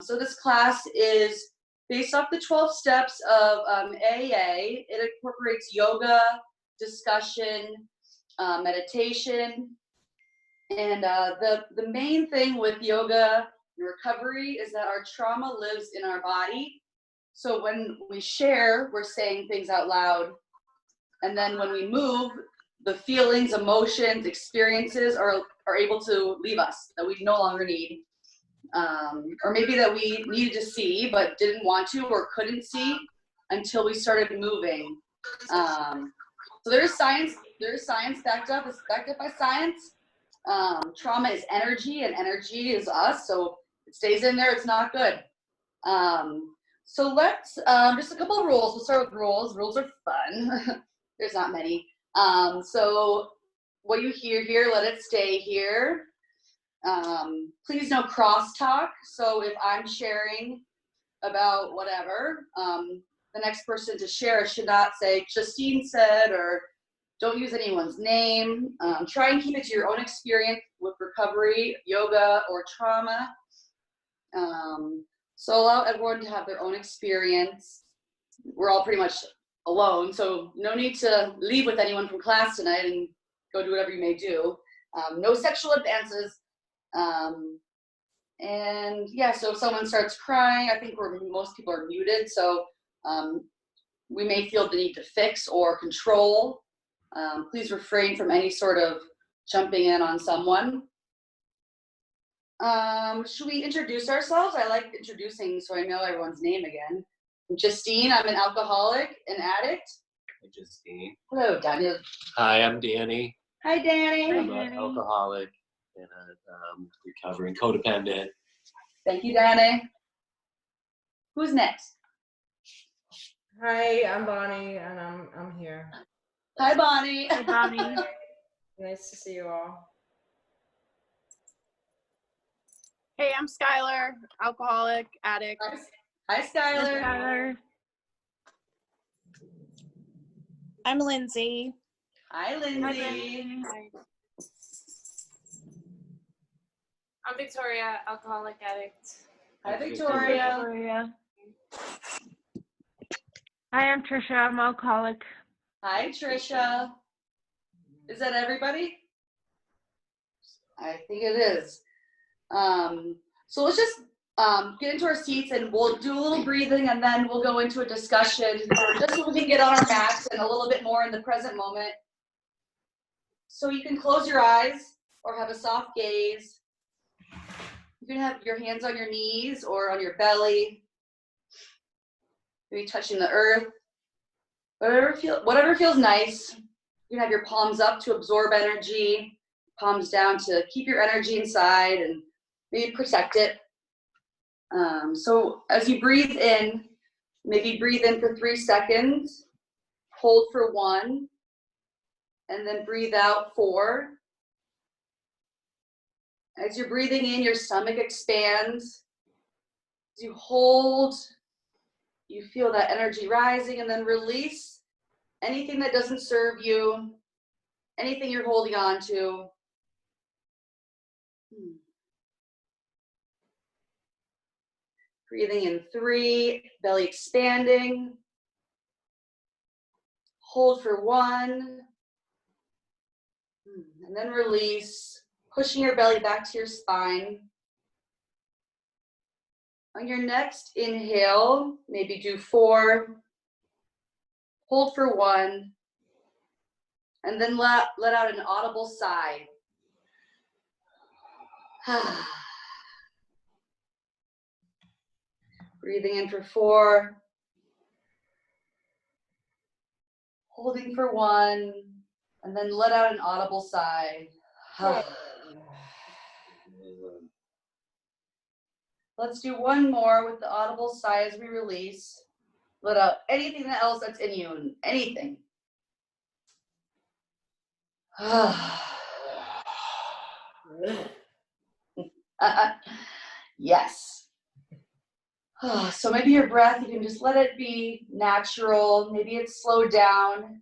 So this class is based off the 12 steps of AA. It incorporates yoga, discussion, meditation. And the main thing with yoga and recovery is that our trauma lives in our body. So when we share, we're saying things out loud. And then when we move, the feelings, emotions, experiences are able to leave us, that we no longer need. Or maybe that we needed to see but didn't want to or couldn't see until we started moving. So there's science backed up. It's backed up by science. Trauma is energy, and energy is us. So it stays in there. It's not good. So let's just a couple of rules. We'll start with rules. Rules are fun. There's not many. So what you hear here, let it stay here. Please no crosstalk. So if I'm sharing about whatever, the next person to share should not say Justine said, or don't use anyone's name. Try and keep it to your own experience with recovery, yoga, or trauma. So allow everyone to have their own experience. We're all pretty much alone, so no need to leave with anyone from class tonight and go do whatever you may do. No sexual advances. And yeah, so if someone starts crying, I think most people are muted, so we may feel the need to fix or control. Please refrain from any sort of jumping in on someone. Should we introduce ourselves? I like introducing so I know everyone's name again. I'm Justine, I'm an alcoholic, an addict. Hi, Justine. Hello, Daniel. Hi, I'm Danny. Hi, Danny. I'm an alcoholic and a recovering codependent. Thank you, Danny. Who's next? Hi, I'm Bonnie, and I'm here. Hi, Bonnie. Hi, Bonnie. Nice to see you all. Hey, I'm Skylar, alcoholic, addict. Hi, Skylar. Skylar. I'm Lindsay. Hi, Lindsay. I'm Victoria, alcoholic addict. Hi, Victoria. Victoria. Hi, I'm Trisha. I'm alcoholic. Hi, Trisha. Is that everybody? I think it is. So let's just get into our seats and we'll do a little breathing and then we'll go into a discussion just so we can get on our mats and a little bit more in the present moment. So you can close your eyes or have a soft gaze. You can have your hands on your knees or on your belly. Maybe touching the earth. Whatever feels nice. You can have your palms up to absorb energy, palms down to keep your energy inside and maybe protect it. So as you breathe in, maybe breathe in for 3 seconds, hold for 1, and then breathe out 4. As you're breathing in, your stomach expands. As you hold, you feel that energy rising, and then release anything that doesn't serve you, anything you're holding on to. Breathing in 3, belly expanding. Hold for 1. And then release, pushing your belly back to your spine. On your next inhale, maybe do 4. Hold for 1. And then let out an audible sigh. Breathing in for 4. Holding for 1. And then let out an audible sigh. Let's do one more with the audible sigh as we release. Let out anything else that's in you, anything. Yes. So maybe your breath, you can just let it be natural. Maybe it's slowed down.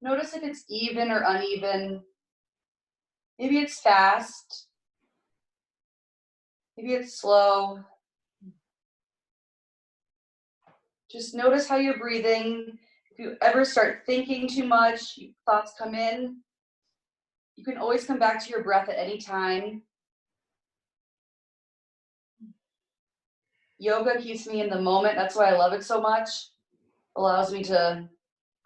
Notice if it's even or uneven. Maybe it's fast. Maybe it's slow. Just notice how you're breathing. If you ever start thinking too much, thoughts come in, you can always come back to your breath at any time. Yoga keeps me in the moment. That's why I love it so much. Allows me to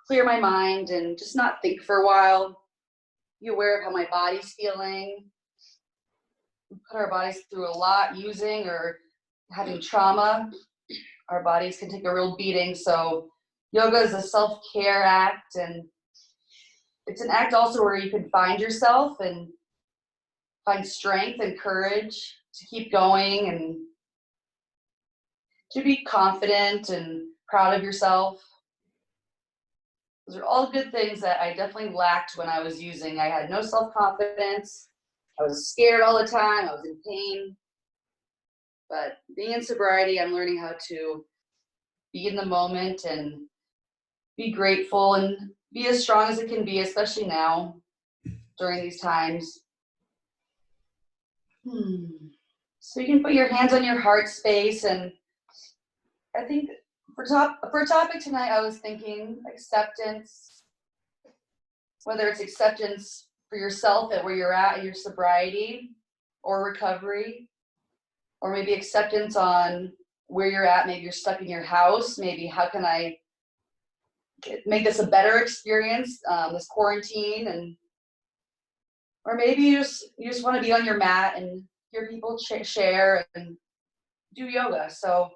clear my mind and just not think for a while. Be aware of how my body's feeling. We put our bodies through a lot using or having trauma. Our bodies can take a real beating. So yoga is a self-care act, and it's an act also where you can find yourself and find strength and courage to keep going and to be confident and proud of yourself. Those are all good things that I definitely lacked when I was using. I had no self-confidence. I was scared all the time. I was in pain. But being in sobriety, I'm learning how to be in the moment and be grateful and be as strong as it can be, especially now during these times. So you can put your hands on your heart space, and I think for a topic tonight, I was thinking acceptance, whether it's acceptance for yourself at where you're at in your sobriety or recovery, or maybe acceptance on where you're at. Maybe you're stuck in your house. Maybe how can I make this a better experience, this quarantine, and or maybe you just want to be on your mat and hear people share and do yoga. So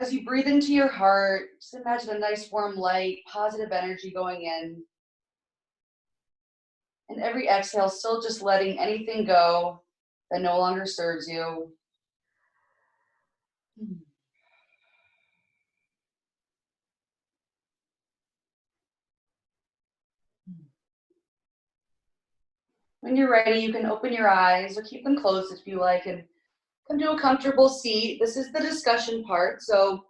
as you breathe into your heart, just imagine a nice warm light, positive energy going in. And every exhale, still just letting anything go that no longer serves you. When you're ready, you can open your eyes or keep them closed if you like, and come to a comfortable seat. This is the discussion part. So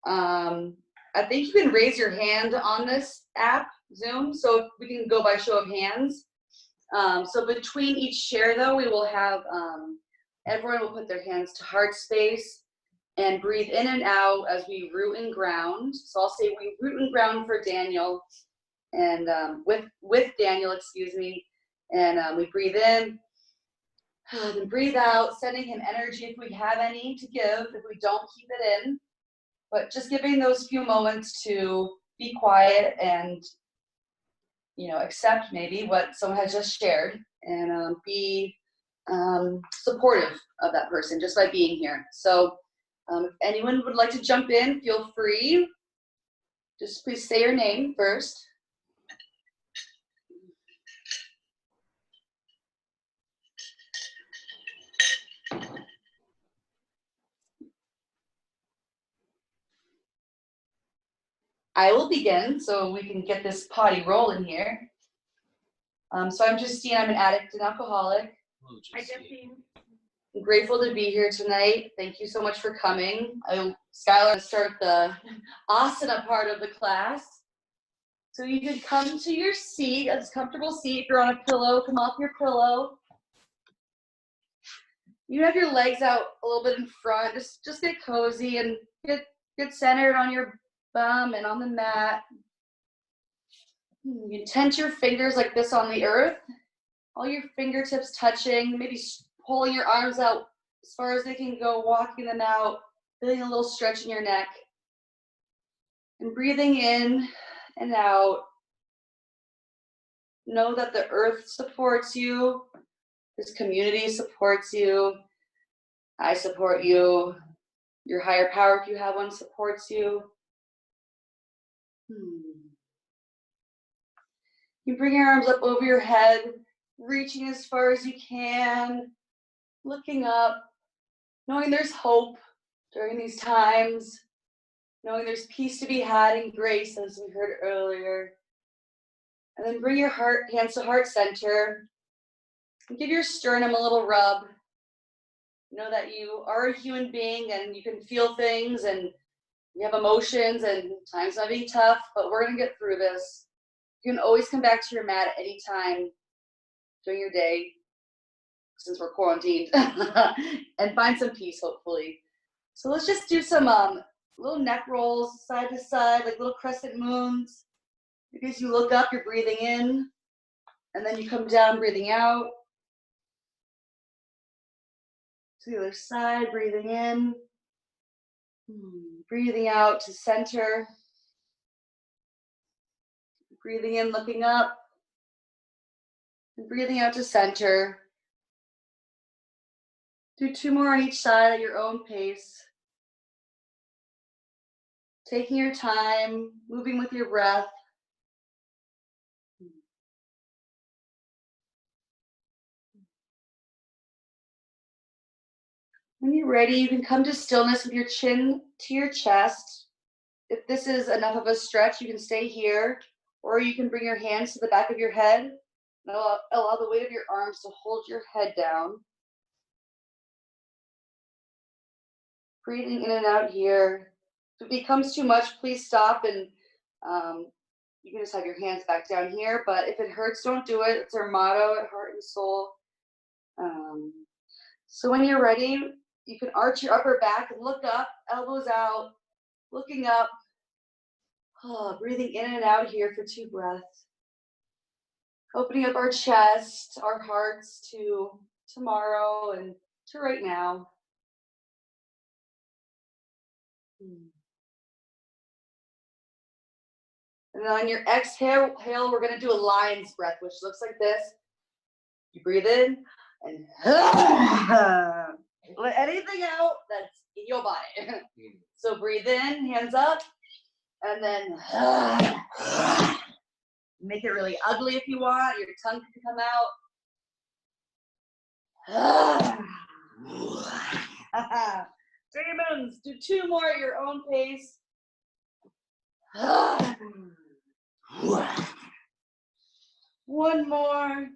I think you can raise your hand on this app, Zoom. So if we can go by show of hands. So between each share, though, we will have everyone will put their hands to heart space and breathe in and out as we root and ground. So I'll say we root and ground for Daniel, and with Daniel, excuse me, and we breathe in and breathe out, sending him energy if we have any to give. If we don't, keep it in. But just giving those few moments to be quiet and, accept maybe what someone has just shared, and be supportive of that person just by being here. So if anyone would like to jump in, feel free. Just please say your name first. I will begin so we can get this potty rolling here. So I'm Justine. I'm an addict and alcoholic. Hello, Hi, Justine. Justine. I'm grateful to be here tonight. Thank you so much for coming. Skylar, to start the asana part of the class. So you can come to your seat, a comfortable seat. If you're on a pillow, come off your pillow. You have your legs out a little bit in front. Just get cozy and get centered on your bum and on the mat. You can tense your fingers like this on the earth. All your fingertips touching, maybe pulling your arms out as far as they can go, walking them out, feeling a little stretch in your neck. And breathing in and out. Know that the earth supports you. This community supports you. I support you. Your higher power, if you have one, supports you. You bring your arms up over your head, reaching as far as you can, looking up, knowing there's hope during these times, knowing there's peace to be had and grace, as we heard earlier. And then bring your hands to heart center, and give your sternum a little rub. Know that you are a human being and you can feel things and you have emotions and times might be tough, but we're gonna get through this. You can always come back to your mat at any time during your day, since we're quarantined, and find some peace, hopefully. So let's just do some little neck rolls side to side, like little crescent moons. Because you look up, you're breathing in, and then you come down, breathing out. To the other side, breathing in. Breathing out to center. Breathing in, looking up. And breathing out to center. Do 2 more on each side at your own pace. Taking your time, moving with your breath. When you're ready, you can come to stillness with your chin to your chest. If this is enough of a stretch, you can stay here, or you can bring your hands to the back of your head and allow the weight of your arms to hold your head down. Breathing in and out here. If it becomes too much, please stop and you can just have your hands back down here. But if it hurts, don't do it. It's our motto at Heart and Soul. So when you're ready, you can arch your upper back and look up, elbows out, looking up. Breathing in and out here for 2 breaths. Opening up our chest, our hearts to tomorrow and to right now. And then on your exhale, we're going to do a lion's breath, which looks like this. You breathe in and let anything out that's in your body. So breathe in, hands up, and then make it really ugly if you want. Your tongue can come out. Demons, do 2 more at your own pace. One more.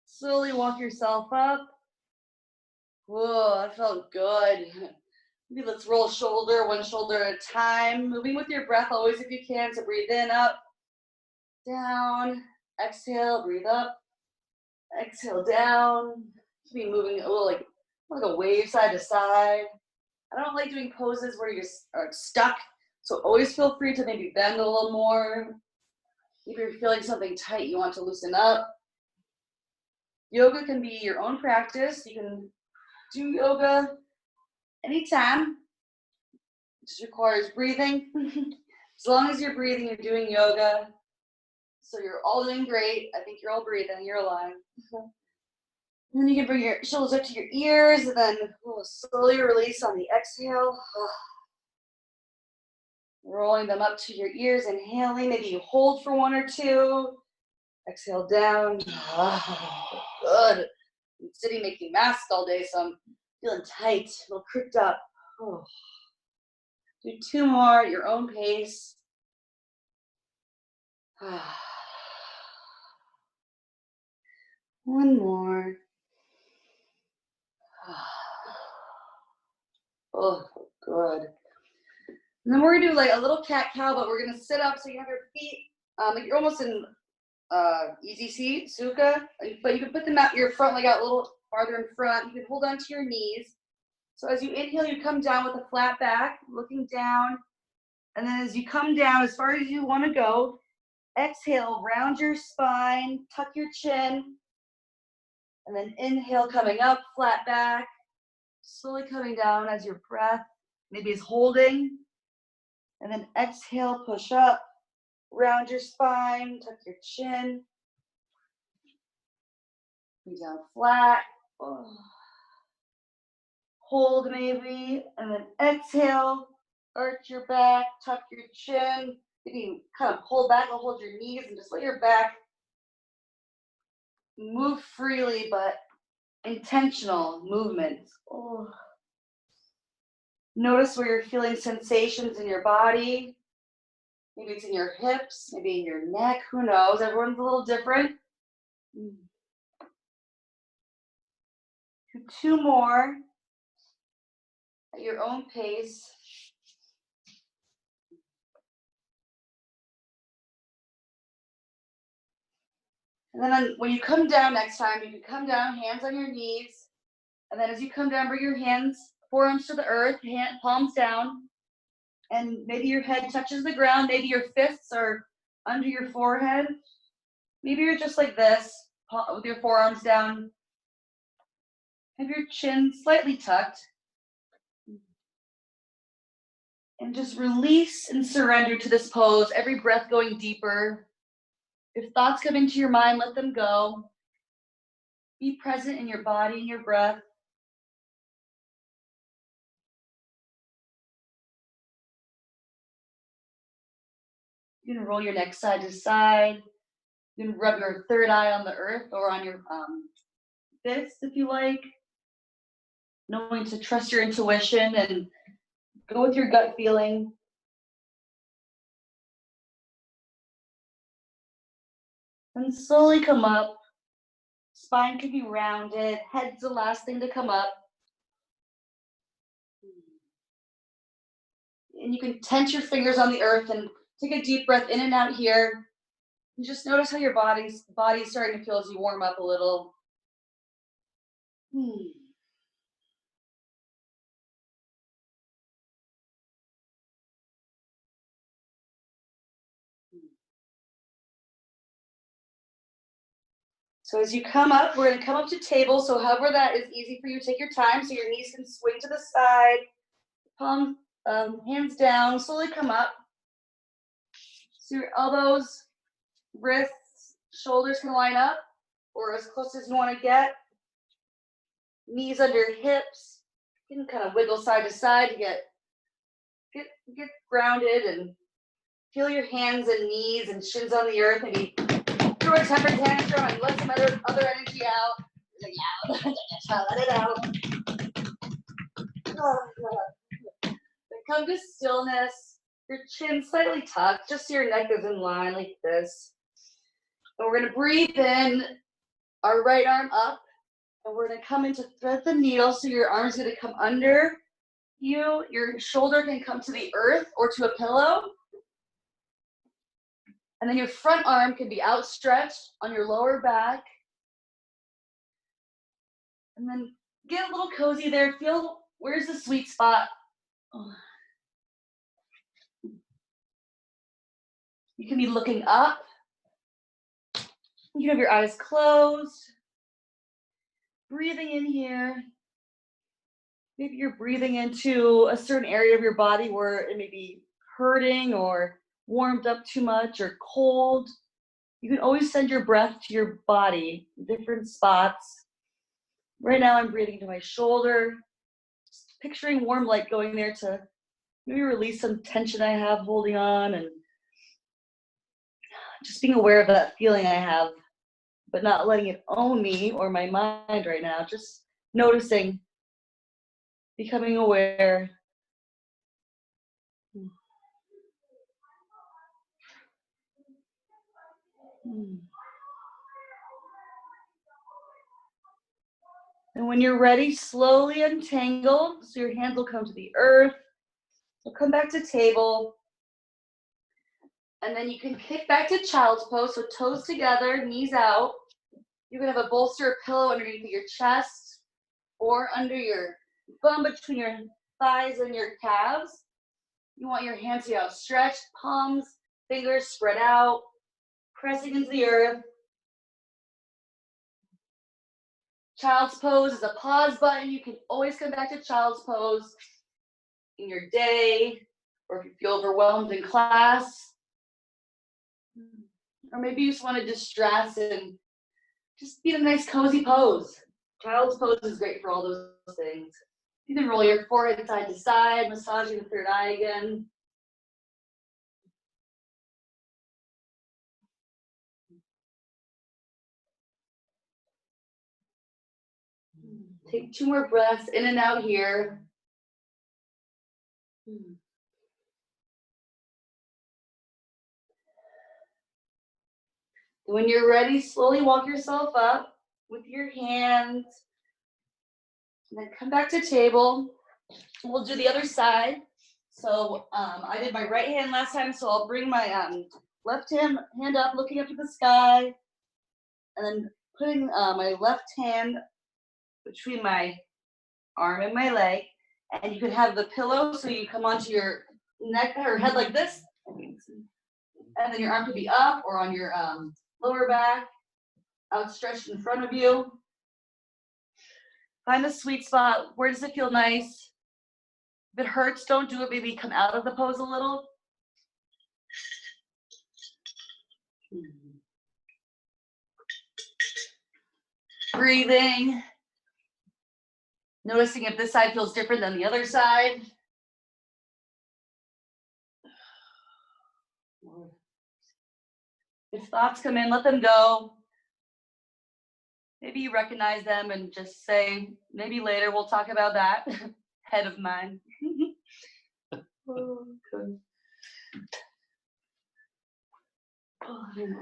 Slowly walk yourself up. Whoa, that felt good. Maybe let's roll one shoulder at a time. Moving with your breath always if you can. So breathe in, up, down. Exhale, breathe up. Exhale, down. Be moving a little like a wave side to side. I don't like doing poses where you are stuck. So always feel free to maybe bend a little more. If you're feeling something tight, you want to loosen up. Yoga can be your own practice. You can do yoga anytime. It just requires breathing. As long as you're breathing, you're doing yoga. So you're all doing great. I think you're all breathing. You're alive. And then you can bring your shoulders up to your ears, and then we'll slowly release on the exhale. Rolling them up to your ears, inhaling. Maybe you hold for 1 or 2. Exhale down. Good. I'm sitting making masks all day, so I'm feeling tight, a little cricked up. Do 2 more at your own pace. One more. Oh, good. And then we're gonna do like a little cat-cow, but we're gonna sit up so you have your feet, like you're almost in easy seat, Sukha, but you can put them out your front leg out a little farther in front. You can hold on to your knees. So as you inhale, you come down with a flat back, looking down. And then as you come down, as far as you want to go, exhale, round your spine, tuck your chin. And then inhale, coming up, flat back. Slowly coming down as your breath maybe is holding. And then exhale, push up, round your spine, tuck your chin. Be down flat. Hold maybe, and then exhale, arch your back, tuck your chin. If you kind of pull back, hold your knees and just let your back move freely, but intentional movements. Notice where you're feeling sensations in your body. Maybe it's in your hips, maybe in your neck, who knows? Everyone's a little different. Do 2 more at your own pace. And then when you come down next time, you can come down, hands on your knees. And then as you come down, bring your hands, forearms to the earth, palms down. And maybe your head touches the ground. Maybe your fists are under your forehead. Maybe you're just like this, with your forearms down. Have your chin slightly tucked. And just release and surrender to this pose, every breath going deeper. If thoughts come into your mind, let them go. Be present in your body and your breath. You can roll your neck side to side. You can rub your third eye on the earth or on your fists if you like. Knowing to trust your intuition and go with your gut feeling. And slowly come up. Spine can be rounded. Head's the last thing to come up. And you can tense your fingers on the earth and take a deep breath in and out here. And just notice how your body's starting to feel as you warm up a little. So as you come up, we're going to come up to table. So however that is easy for you, take your time so your knees can swing to the side. Palms, hands down, slowly come up. So your elbows, wrists, shoulders can line up or as close as you want to get. Knees under your hips. You can kind of wiggle side to side to get grounded and feel your hands and knees and shins on the earth. Maybe throw a temper tantrum and let some other energy out. Let it out. Then come to stillness. Your chin slightly tucked, just so your neck is in line like this. And we're going to breathe in our right arm up. And we're going to come into thread the needle. So your arm's going to come under you. Your shoulder can come to the earth or to a pillow. And then your front arm can be outstretched on your lower back. And then get a little cozy there. Feel where's the sweet spot. You can be looking up. You can have your eyes closed. Breathing in here. Maybe you're breathing into a certain area of your body where it may be hurting or warmed up too much or cold. You can always send your breath to your body, different spots. Right now I'm breathing to my shoulder, just picturing warm light going there to maybe release some tension I have holding on and just being aware of that feeling I have, but not letting it own me or my mind right now, just noticing, becoming aware. And when you're ready, slowly untangle. So your hands will come to the earth. You'll come back to table. And then you can kick back to child's pose. So toes together, knees out. You can have a bolster or pillow underneath your chest or under your bum between your thighs and your calves. You want your hands to be outstretched, palms, fingers spread out, pressing into the earth. Child's pose is a pause button. You can always come back to child's pose in your day, or if you feel overwhelmed in class. Or maybe you just want to distress and just be in a nice cozy pose. Child's pose is great for all those things. You can roll your forehead side to side, massaging the third eye again. Take 2 more breaths in and out here. When you're ready, slowly walk yourself up with your hands. And then come back to table. We'll do the other side. So I did my right hand last time, so I'll bring my left hand up, looking up to the sky. And then putting my left hand between my arm in my leg, and you can have the pillow so you come onto your neck or head like this, and then your arm could be up or on your lower back, outstretched in front of you. Find the sweet spot. Where does it feel nice? If it hurts, don't do it. Maybe come out of the pose a little. Breathing. Noticing if this side feels different than the other side. If thoughts come in, let them go. Maybe you recognize them and just say, maybe later we'll talk about that. Head of mine. Oh, good. Oh, I don't know.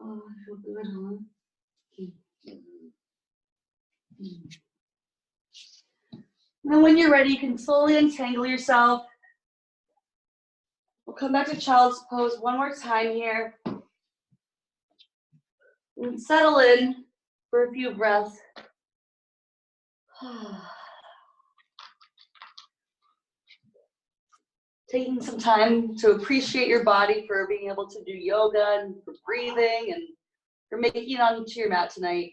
Oh, I feel good, huh? Now when you're ready, you can slowly untangle yourself. We'll come back to child's pose one more time here. And settle in for a few breaths. Taking some time to appreciate your body for being able to do yoga and for breathing and for making it onto your mat tonight.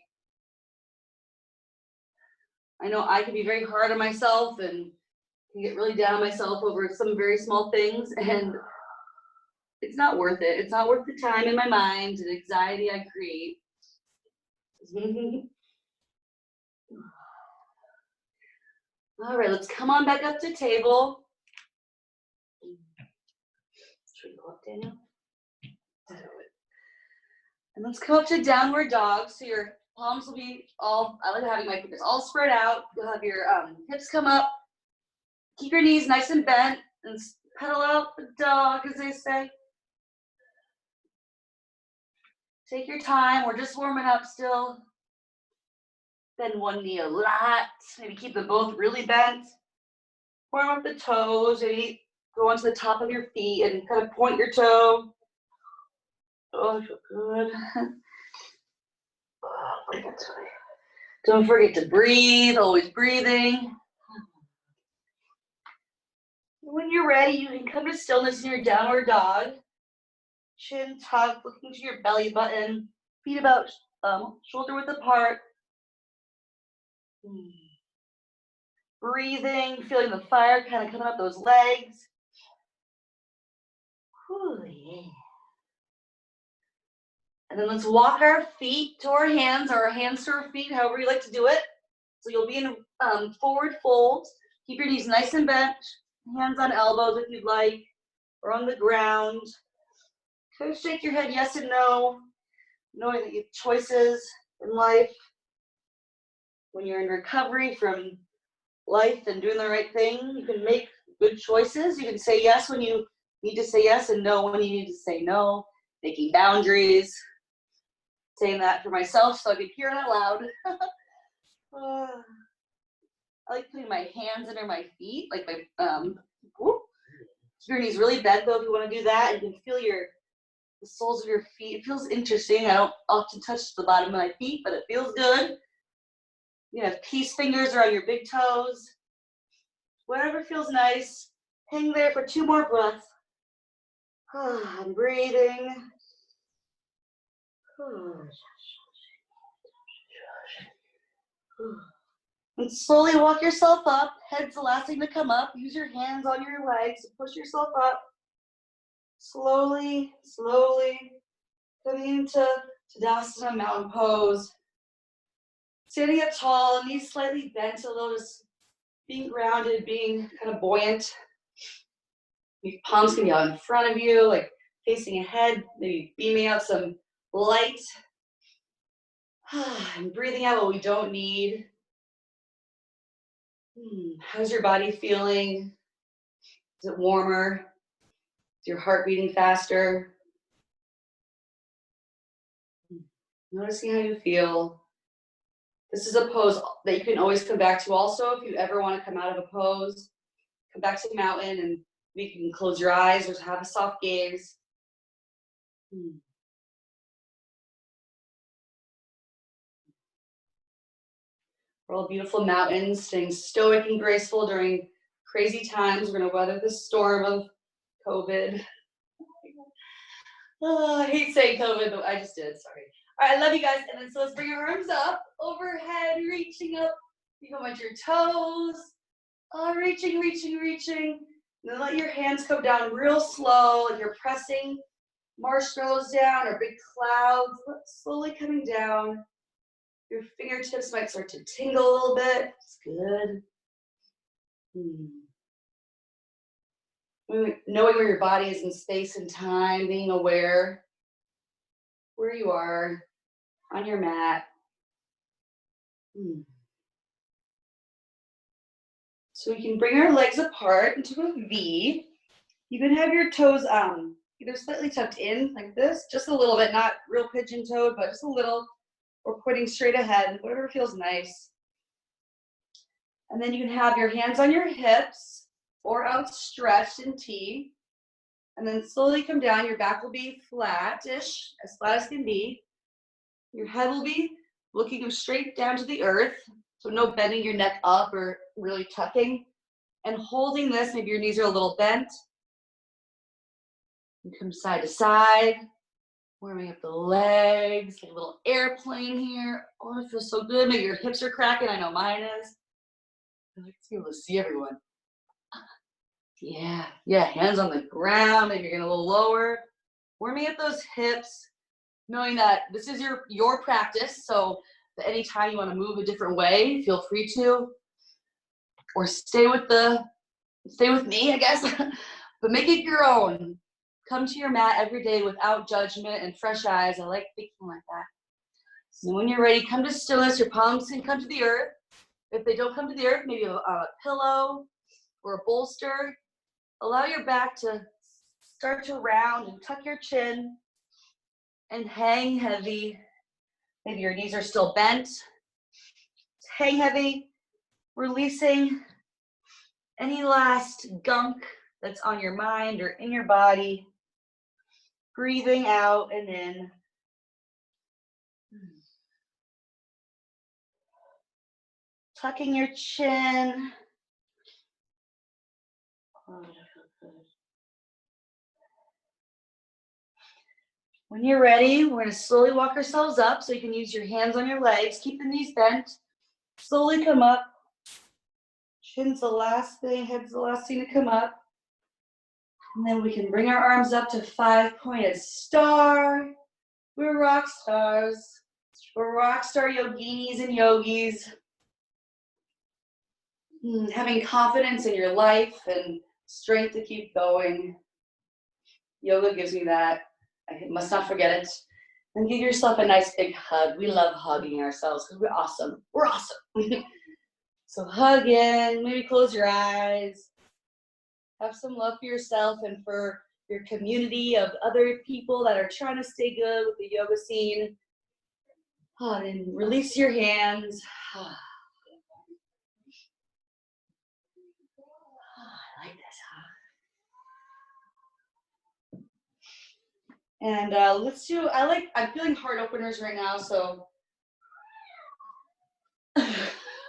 I know I can be very hard on myself and can get really down on myself over some very small things, and it's not worth it. It's not worth the time in my mind and anxiety I create. All right, let's come on back up to table. Should we go up, Daniel? And let's come up to downward dog. So your palms will be all, I like having my fingers all spread out. You'll have your hips come up. Keep your knees nice and bent and pedal out the dog, as they say. Take your time. We're just warming up still. Bend one knee a lot. Maybe keep them both really bent. Warm up the toes. Maybe go onto the top of your feet and kind of point your toe. Oh, I feel good. Don't forget to breathe. Always breathing. When you're ready, you can come to stillness in your downward dog. Chin tucked, looking to your belly button. Feet about shoulder width apart. Breathing, feeling the fire kind of coming up those legs. Whew, yeah. And then let's walk our feet to our hands, or our hands to our feet, however you like to do it. So you'll be in forward fold. Keep your knees nice and bent. Hands on elbows if you'd like, or on the ground. Kind of shake your head yes and no, knowing that you have choices in life. When you're in recovery from life and doing the right thing, you can make good choices. You can say yes when you need to say yes and no when you need to say no. Making boundaries. Saying that for myself so I could hear it out loud. I like putting my hands under my feet, like my your knees really bent though if you want to do that. You can feel the soles of your feet. It feels interesting. I don't often touch the bottom of my feet, but it feels good. You have peace fingers around your big toes. Whatever feels nice. Hang there for 2 more breaths. I'm breathing. And slowly walk yourself up. Head's the last thing to come up. Use your hands on your legs to push yourself up. Slowly, slowly coming into Tadasana Mountain Pose. Standing up tall, knees slightly bent a little, just being grounded, being kind of buoyant. Your palms can be out in front of you, like facing ahead, maybe beaming out some light. And breathing out what we don't need. How's your body feeling? Is it warmer? Is your heart beating faster? Noticing how you feel. This is a pose that you can always come back to also if you ever want to come out of a pose. Come back to the mountain and you can close your eyes or have a soft gaze. We're all beautiful mountains, staying stoic and graceful during crazy times. We're gonna weather the storm of COVID. Oh, I hate saying COVID, but I just did, sorry. All right, I love you guys. And then so let's bring our arms up, overhead, reaching up. You go onto your toes. Oh, reaching. And then let your hands come down real slow, like you're pressing marshmallows down or big clouds, slowly coming down. Your fingertips might start to tingle a little bit. It's good. Knowing where your body is in space and time, being aware where you are on your mat. So we can bring our legs apart into a V. You can have your toes either slightly tucked in like this, just a little bit, not real pigeon-toed, but just a little, or pointing straight ahead, whatever feels nice. And then you can have your hands on your hips or outstretched in T. And then slowly come down. Your back will be flat-ish, as flat as can be. Your head will be looking straight down to the earth. So no bending your neck up or really tucking. And holding this, maybe your knees are a little bent. You come side to side, warming up the legs, like a little airplane here. Oh, it feels so good. Maybe your hips are cracking. I know mine is. I like to be able to see everyone. Yeah, hands on the ground. Maybe you're getting a little lower. Warming up those hips, knowing that this is your practice. So that anytime you want to move a different way, feel free to. Or stay with me, I guess. But make it your own. Come to your mat every day without judgment and fresh eyes. I like thinking like that. So when you're ready, come to stillness. Your palms can come to the earth. If they don't come to the earth, maybe a pillow or a bolster. Allow your back to start to round and tuck your chin and hang heavy. Maybe your knees are still bent. Hang heavy, releasing any last gunk that's on your mind or in your body. Breathing out and in. Tucking your chin. When you're ready, we're going to slowly walk ourselves up so you can use your hands on your legs. Keep the knees bent. Slowly come up. Chin's the last thing, head's the last thing to come up. And then we can bring our arms up to 5-pointed star. We're rock stars. We're rock star yoginis and yogis. Having confidence in your life and strength to keep going. Yoga gives me that. I must not forget it. And give yourself a nice big hug. We love hugging ourselves because we're awesome. We're awesome. So hug in, maybe close your eyes. Have some love for yourself and for your community of other people that are trying to stay good with the yoga scene. And release your hands. I like this, And let's do, I'm feeling heart openers right now, so.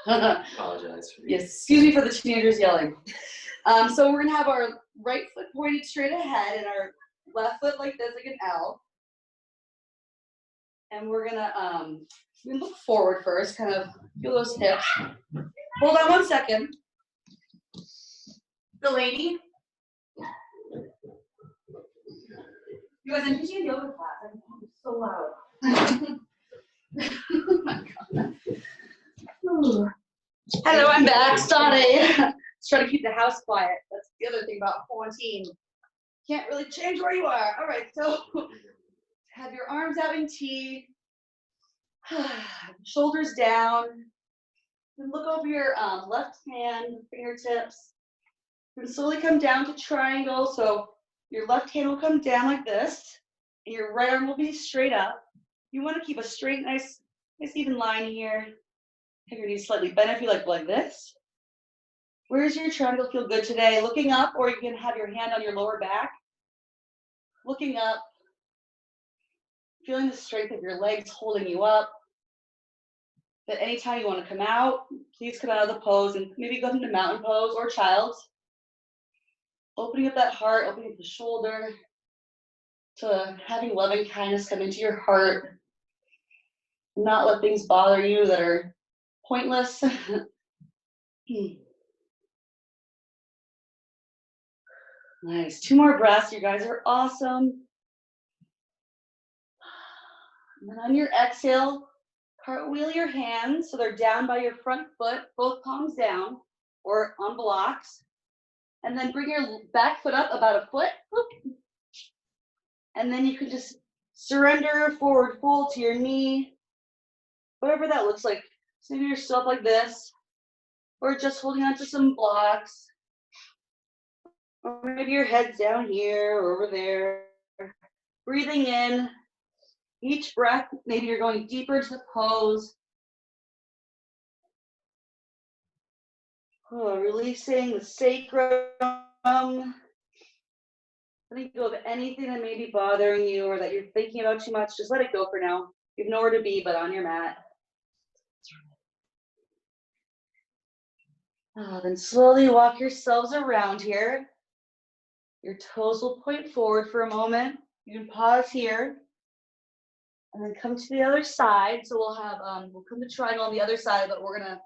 Apologize for Yes, excuse me for the teenagers yelling. So we're gonna have our right foot pointed straight ahead and our left foot like this, like an L. And we're gonna look forward first, kind of feel those hips. Hold on 1 second. Delaney. You guys, I'm teaching yoga class. I'm so loud. Oh my God. Ooh. Hello, I'm back. Sorry. Just trying to keep the house quiet. That's the other thing about quarantine. Can't really change where you are. All right, so have your arms out in T. Shoulders down. And look over your left hand, fingertips. And slowly come down to triangle. So your left hand will come down like this, and your right arm will be straight up. You want to keep a straight, nice even line here. Have your knees slightly bent if you like this. Where does your triangle feel good today? Looking up, or you can have your hand on your lower back. Looking up, feeling the strength of your legs holding you up. But anytime you want to come out, please come out of the pose and maybe go into mountain pose or child's. Opening up that heart, opening up the shoulder, to having loving kindness come into your heart. Not let things bother you that are pointless. Nice. 2 more breaths. You guys are awesome. And then on your exhale, cartwheel your hands so they're down by your front foot, both palms down or on blocks. And then bring your back foot up about a foot. Whoop. And then you can just surrender forward fold to your knee, whatever that looks like. So maybe you're still up like this, or just holding on to some blocks. Or maybe your head's down here or over there. Breathing in. Each breath, maybe you're going deeper into the pose. Oh, releasing the sacrum. Letting go of anything that may be bothering you or that you're thinking about too much. Just let it go for now. You have nowhere to be but on your mat. Then slowly walk yourselves around here. Your toes will point forward for a moment. You can pause here. And then come to the other side. So we'll have, we'll come to triangle on the other side, but we're gonna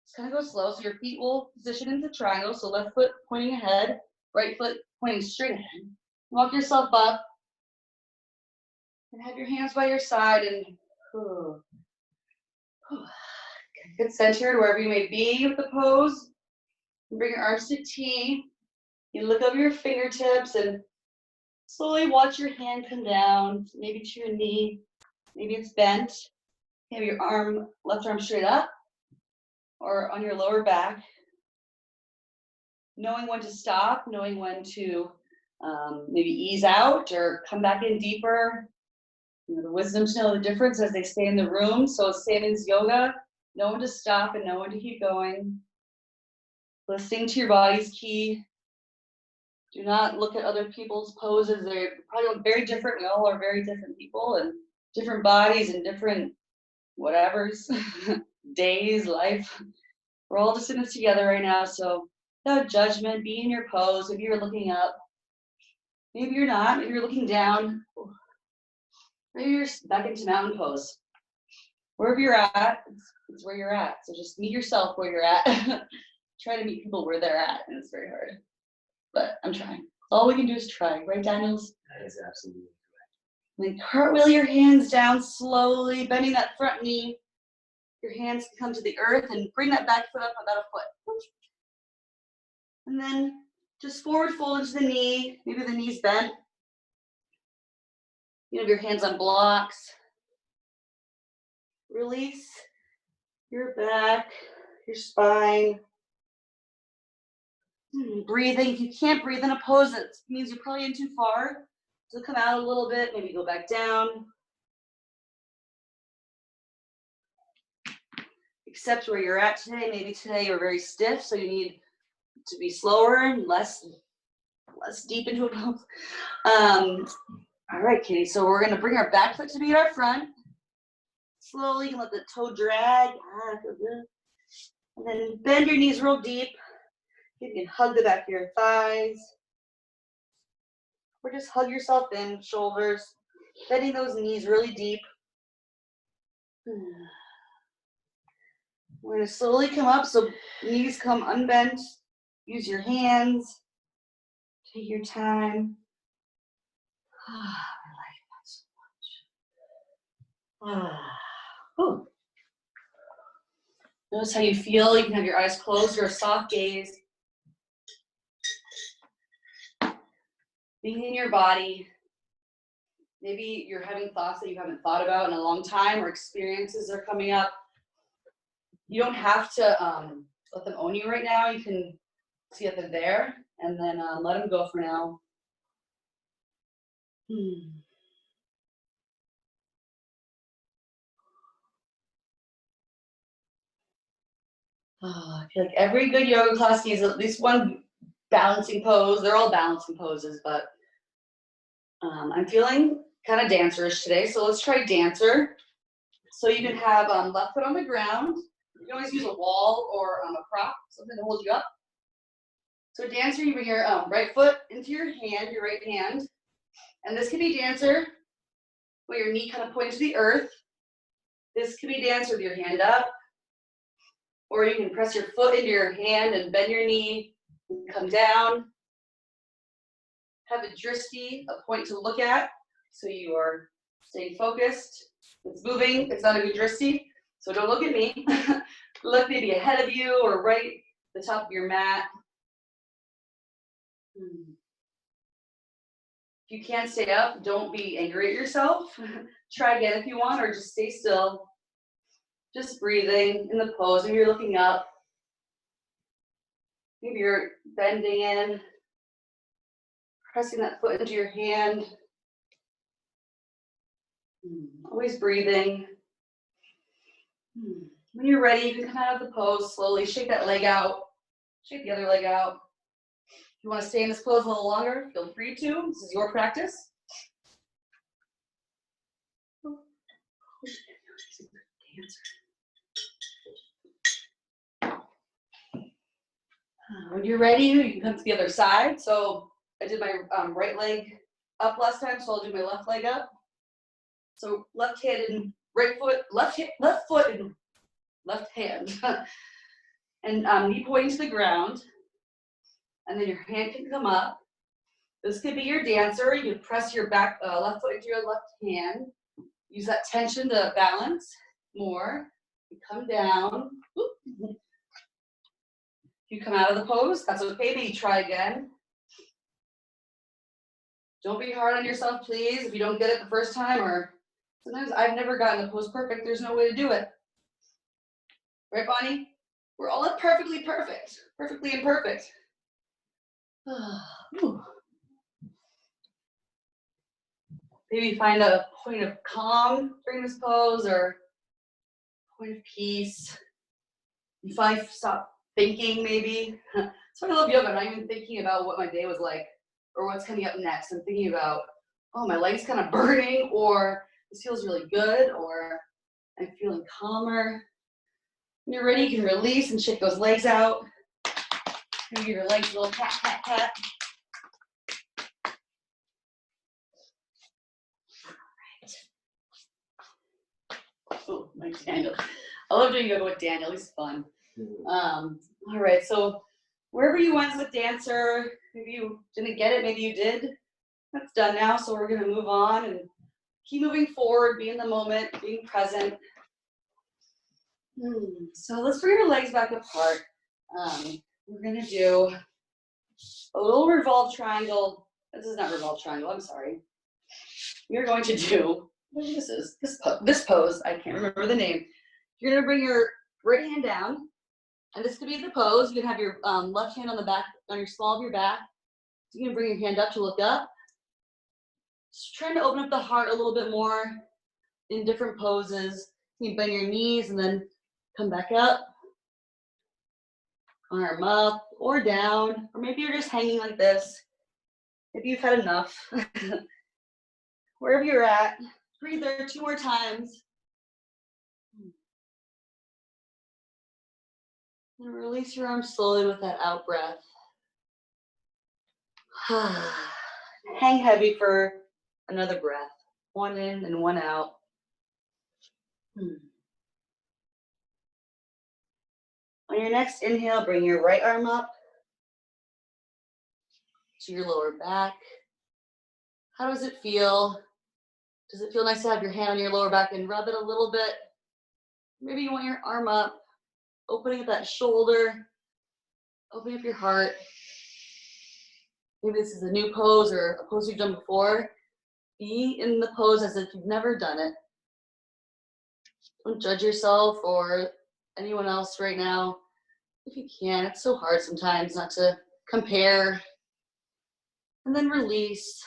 just kind of go slow. So your feet will position into triangle. So left foot pointing ahead, right foot pointing straight ahead. Walk yourself up. And have your hands by your side and get centered wherever you may be with the pose. And bring your arms to T. You look over your fingertips and slowly watch your hand come down, maybe to your knee. Maybe it's bent. You have your arm, left arm straight up or on your lower back. Knowing when to stop, knowing when to maybe ease out or come back in deeper. You know, the wisdom to know the difference as they stay in the room. So Salmons yoga, know when to stop and know when to keep going. Listening to your body's key. Do not look at other people's poses. They're probably very different. We all are very different people and different bodies and different whatevers, days, life. We're all just in this together right now. So without judgment, be in your pose. Maybe you're looking up. Maybe you're not. Maybe you're looking down. Maybe you're back into mountain pose. Wherever you're at, it's where you're at. So just meet yourself where you're at. Try to meet people where they're at, and it's very hard. But I'm trying. All we can do is try, right, Daniels? That is absolutely And then cartwheel your hands down slowly, bending that front knee. Your hands can come to the earth and bring that back foot up about a foot. And then just forward fold into the knee. Maybe the knee's bent. You have your hands on blocks. Release your back, your spine. Breathing. If you can't breathe in a pose, that means you're probably in too far. So come out a little bit, maybe go back down. Accept where you're at today. Maybe today you're very stiff, so you need to be slower and less deep into a pose. All right, Kitty. So we're gonna bring our back foot to be our front. Slowly, you can let the toe drag. And then bend your knees real deep. You can hug the back of your thighs. Or just hug yourself in, shoulders. Bending those knees really deep. We're going to slowly come up, so knees come unbent. Use your hands. Take your time. I like that so much. Notice how you feel. You can have your eyes closed or a soft gaze. Being in your body. Maybe you're having thoughts that you haven't thought about in a long time, or experiences are coming up. You don't have to let them own you right now. You can see that they're there, and then let them go for now. I feel like every good yoga class needs at least one balancing pose. They're all balancing poses, but I'm feeling kind of dancerish today, so let's try dancer. So you can have left foot on the ground. You can always use a wall or a prop, something to hold you up. So dancer, you bring your right foot into your hand, your right hand. And this could be dancer, with your knee kind of pointing to the earth. This could be dancer with your hand up. Or you can press your foot into your hand and bend your knee, come down. Have a drishti, a point to look at, so you are staying focused. It's moving, it's not a good drishti, so don't look at me. Look maybe ahead of you or right the top of your mat. If you can't stay up, don't be angry at yourself. Try again if you want, or just stay still. Just breathing in the pose. Maybe you're looking up. Maybe you're bending in, pressing that foot into your hand. Always breathing. When you're ready, you can come out of the pose slowly. Shake that leg out. Shake the other leg out. If you want to stay in this pose a little longer, feel free to. This is your practice. When you're ready, you can come to the other side. So I did my right leg up last time, so I'll do my left leg up. So left hand and right foot, left foot and left hand. And knee pointing to the ground. And then your hand can come up. This could be your dancer. You can press your back left foot into your left hand. Use that tension to balance more. You come down. If you come out of the pose, that's okay. Maybe try again. Don't be hard on yourself, please. If you don't get it the first time, or sometimes I've never gotten the pose perfect. There's no way to do it. Right, Bonnie? We're all perfectly perfect. Perfectly imperfect. Maybe find a point of calm during this pose, or point of peace. You finally stop thinking, maybe. So I love yoga. I'm not even thinking about what my day was like or what's coming up next. I'm thinking about, oh, my leg's kind of burning, or this feels really good, or I'm feeling calmer. When you're ready, you can release and shake those legs out. Maybe give your legs a little pat, pat, pat. Oh, my Daniel. I love doing yoga with Daniel. He's fun. All right, so wherever you went with dancer, maybe you didn't get it, maybe you did. That's done now, so we're gonna move on and keep moving forward, be in the moment, being present. So let's bring your legs back apart. We're gonna do a little revolved triangle. This is not revolved triangle, I'm sorry. We're going to do, what this is, this pose, I can't remember the name. You're gonna bring your right hand down, and this could be the pose. You can have your left hand on the back, on your small of your back. You can bring your hand up to look up. Just trying to open up the heart a little bit more in different poses. You can bend your knees and then come back up. Arm up or down, or maybe you're just hanging like this. Maybe you've had enough. Wherever you're at, breathe there 2 more times. And release your arms slowly with that out breath. Hang heavy for another breath. 1 in and 1 out. On your next inhale, bring your right arm up to your lower back. How does it feel? Does it feel nice to have your hand on your lower back and rub it a little bit? Maybe you want your arm up, opening up that shoulder, opening up your heart. Maybe this is a new pose or a pose you've done before. Be in the pose as if you've never done it. Don't judge yourself or anyone else right now. If you can, it's so hard sometimes not to compare. And then release.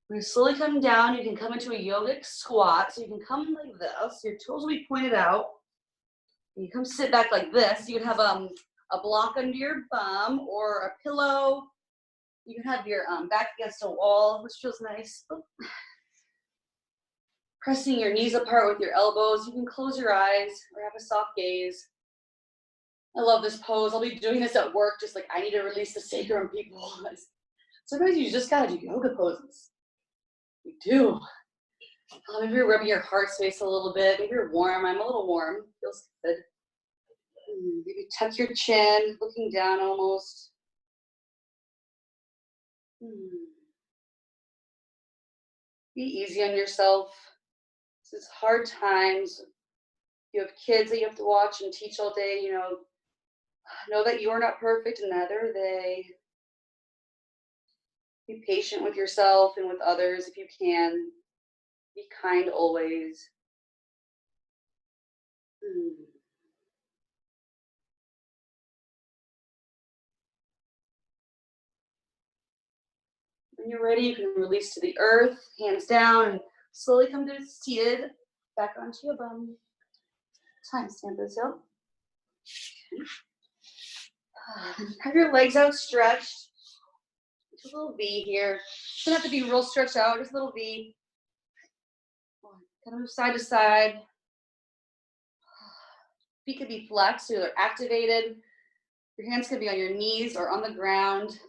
We're gonna slowly come down. You can come into a yogic squat. So you can come like this. Your toes will be pointed out. You come sit back like this. You can have a block under your bum or a pillow. You can have your back against a wall, which feels nice. pressing your knees apart with your elbows. You can close your eyes or have a soft gaze. I love this pose. I'll be doing this at work, just like I need to release the sacrum, people. Sometimes you just gotta do yoga poses. You do. Maybe you're rubbing your heart space a little bit. Maybe you're warm. I'm a little warm. Feels good. Maybe tuck your chin, looking down almost. Be easy on yourself. This is hard times. You have kids that you have to watch and teach all day, you know that you're not perfect and neither are they. Be patient with yourself and with others if you can. Be kind always. When you're ready, you can release to the earth, hands down, and slowly come to seated, back onto your bum. Timestamp this, yep. Have your legs outstretched. Just a little V here. Doesn't have to be real stretched out, just a little V. Kind of move side to side. Feet could be flexed, so they're activated. Your hands could be on your knees or on the ground.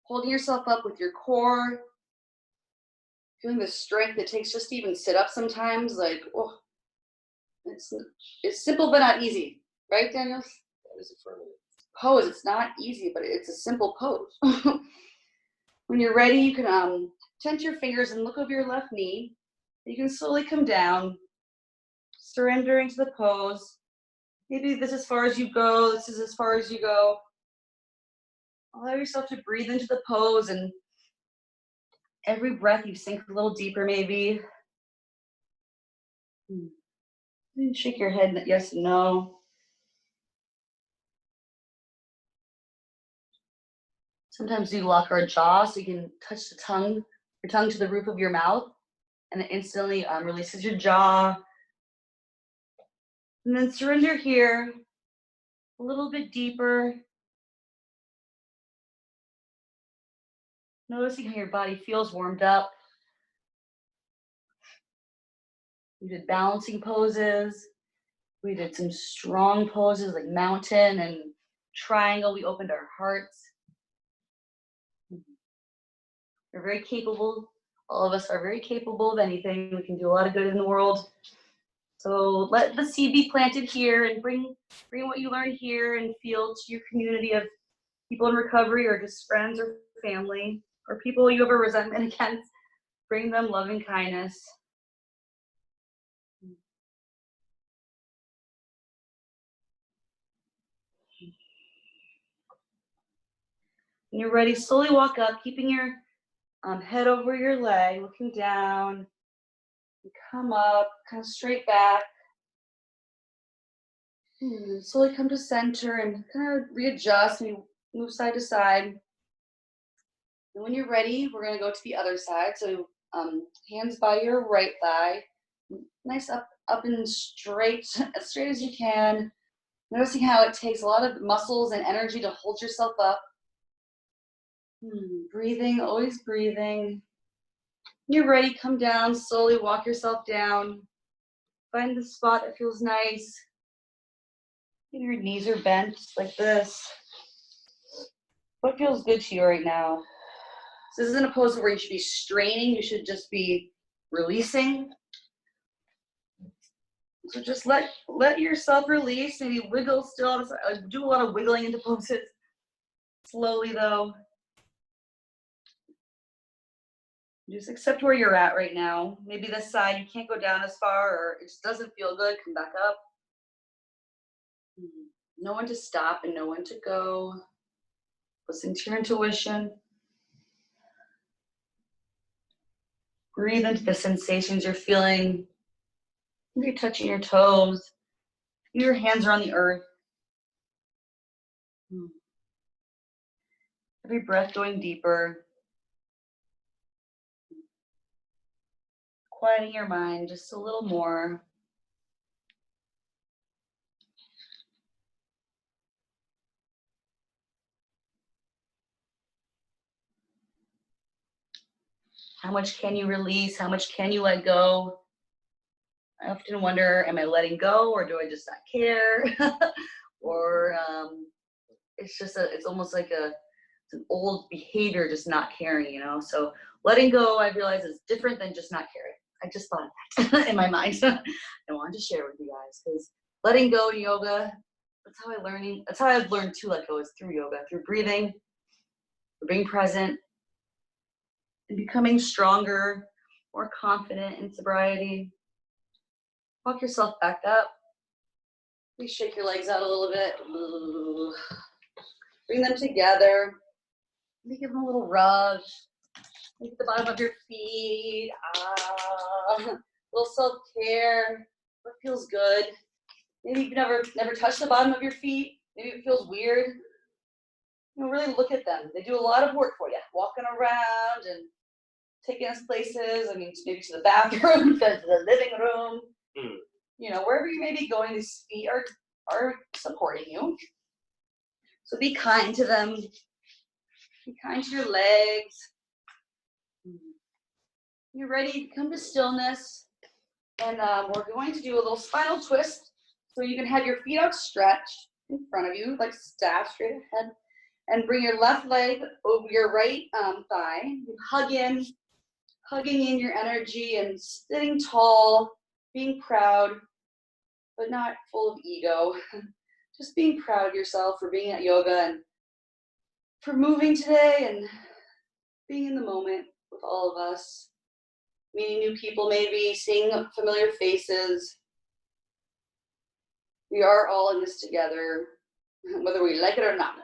Holding yourself up with your core. Feeling the strength it takes just to even sit up sometimes. Like, oh, it's simple but not easy. Right, Daniel? That is affirmative. Pose, it's not easy, but it's a simple pose. When you're ready, you can tense your fingers and look over your left knee. You can slowly come down, surrendering to the pose. Maybe this is as far as you go, this is as far as you go. Allow yourself to breathe into the pose, and every breath you sink a little deeper maybe. And shake your head yes and no. Sometimes we lock our jaw so you can touch your tongue to the roof of your mouth, and it instantly releases your jaw. And then surrender here, a little bit deeper. Noticing how your body feels warmed up. We did balancing poses. We did some strong poses like mountain and triangle. We opened our hearts. We're very capable. All of us are very capable of anything. We can do a lot of good in the world. So let the seed be planted here and bring what you learn here and feel to your community of people in recovery or just friends or family or people you have a resentment against. Bring them love and kindness. When you're ready, slowly walk up, keeping your head over your leg, looking down. Come up, kind of straight back. Slowly come to center and kind of readjust and move side to side. And when you're ready, we're going to go to the other side. So hands by your right thigh. Nice up and straight, as straight as you can. Noticing how it takes a lot of muscles and energy to hold yourself up. Breathing, always breathing. When you're ready, come down, slowly walk yourself down. Find the spot that feels nice. Your knees are bent like this. What feels good to you right now? This isn't a pose where you should be straining, you should just be releasing. So just let yourself release, maybe wiggle still. Do a lot of wiggling into poses. Slowly though. Just accept where you're at right now. Maybe this side, you can't go down as far or it just doesn't feel good, come back up. Know when to stop and know when to go. Listen to your intuition. Breathe into the sensations you're feeling. You're touching your toes. Your hands are on the earth. Every breath going deeper. Quieting your mind just a little more. How much can you release? How much can you let go? I often wonder, am I letting go or do I just not care? Or it's just it's almost like it's an old behavior, just not caring, you know? So letting go, I realize, is different than just not caring. I just thought of that in my mind. I wanted to share with you guys because letting go in yoga, that's how I've learned to let go, is through yoga, through breathing, through being present, and becoming stronger, more confident in sobriety. Walk yourself back up. Please shake your legs out a little bit. Bring them together. Maybe give them a little rub. Maybe the bottom of your feet. A little self-care. What feels good? Maybe you've never touched the bottom of your feet. Maybe it feels weird. You know, really look at them. They do a lot of work for you. Walking around and taking us places. I mean, maybe to the bathroom, to the living room. You know, wherever you may be going, these feet are supporting you. So be kind to them. Be kind to your legs. You're ready, come to stillness. And we're going to do a little spinal twist. So you can have your feet outstretched in front of you, like staff straight ahead. And bring your left leg over your right thigh. You hugging in your energy and sitting tall, being proud, but not full of ego. Just being proud of yourself for being at yoga and for moving today and being in the moment with all of us. Meeting new people, maybe seeing familiar faces. We are all in this together, whether we like it or not.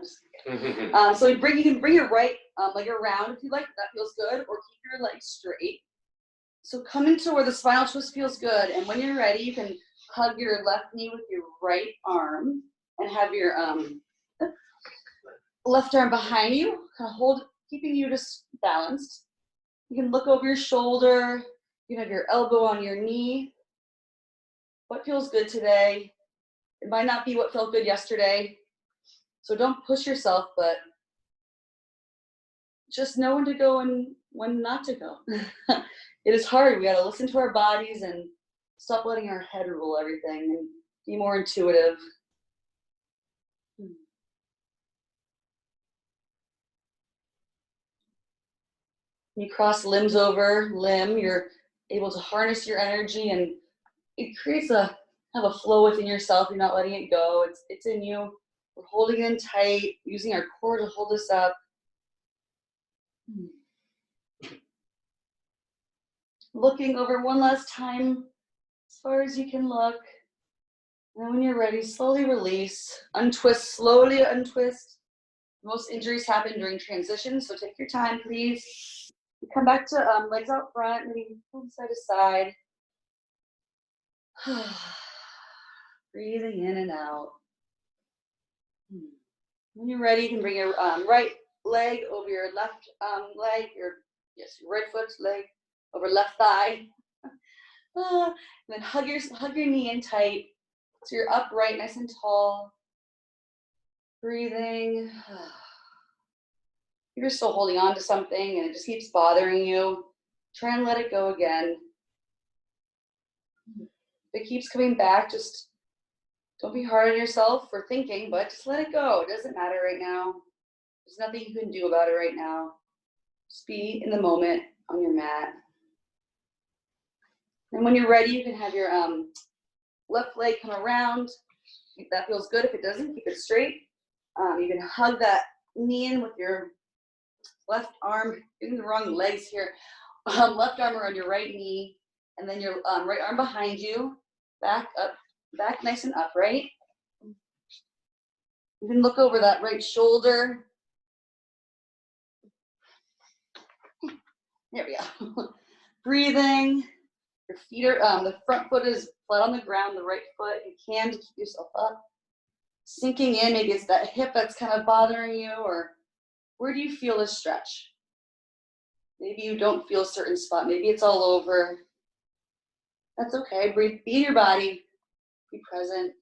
So you can bring your right leg around if you like. That feels good, or keep your legs straight. So come into where the spinal twist feels good, and when you're ready, you can hug your left knee with your right arm and have your left arm behind you, kind of keeping you just balanced. You can look over your shoulder. You can have your elbow on your knee. What feels good today? It might not be what felt good yesterday. So don't push yourself, but just know when to go and when not to go. It is hard. We got to listen to our bodies and stop letting our head rule everything and be more intuitive. You cross limbs over limb, you're able to harness your energy, and it creates have a flow within yourself. You're not letting it go. It's in you. We're holding in tight, using our core to hold us up. Looking over one last time, as far as you can look. And then when you're ready, slowly release. Untwist, slowly untwist. Most injuries happen during transition, so take your time, please. Come back to legs out front, maybe from side to side. Breathing in and out. When you're ready, you can bring your right leg over your left leg, your right foot leg over left thigh. And then hug your knee in tight, so you're upright, nice and tall. Breathing. You're still holding on to something and it just keeps bothering you. Try and let it go again. If it keeps coming back, just don't be hard on yourself for thinking, but just let it go. It doesn't matter right now. There's nothing you can do about it right now. Just be in the moment on your mat. And when you're ready, you can have your left leg come around. If that feels good. If it doesn't, keep it straight. You can hug that knee in with your left arm, getting the wrong legs here. Left arm around your right knee, and then your right arm behind you, back up, back nice and upright. You can look over that right shoulder. There we go. Breathing. Your feet are, the front foot is flat on the ground, the right foot, you can to keep yourself up. Sinking in, maybe it's that hip that's kind of bothering you, or where do you feel this stretch? Maybe you don't feel a certain spot. Maybe it's all over. That's okay. Breathe, be in your body. Be present.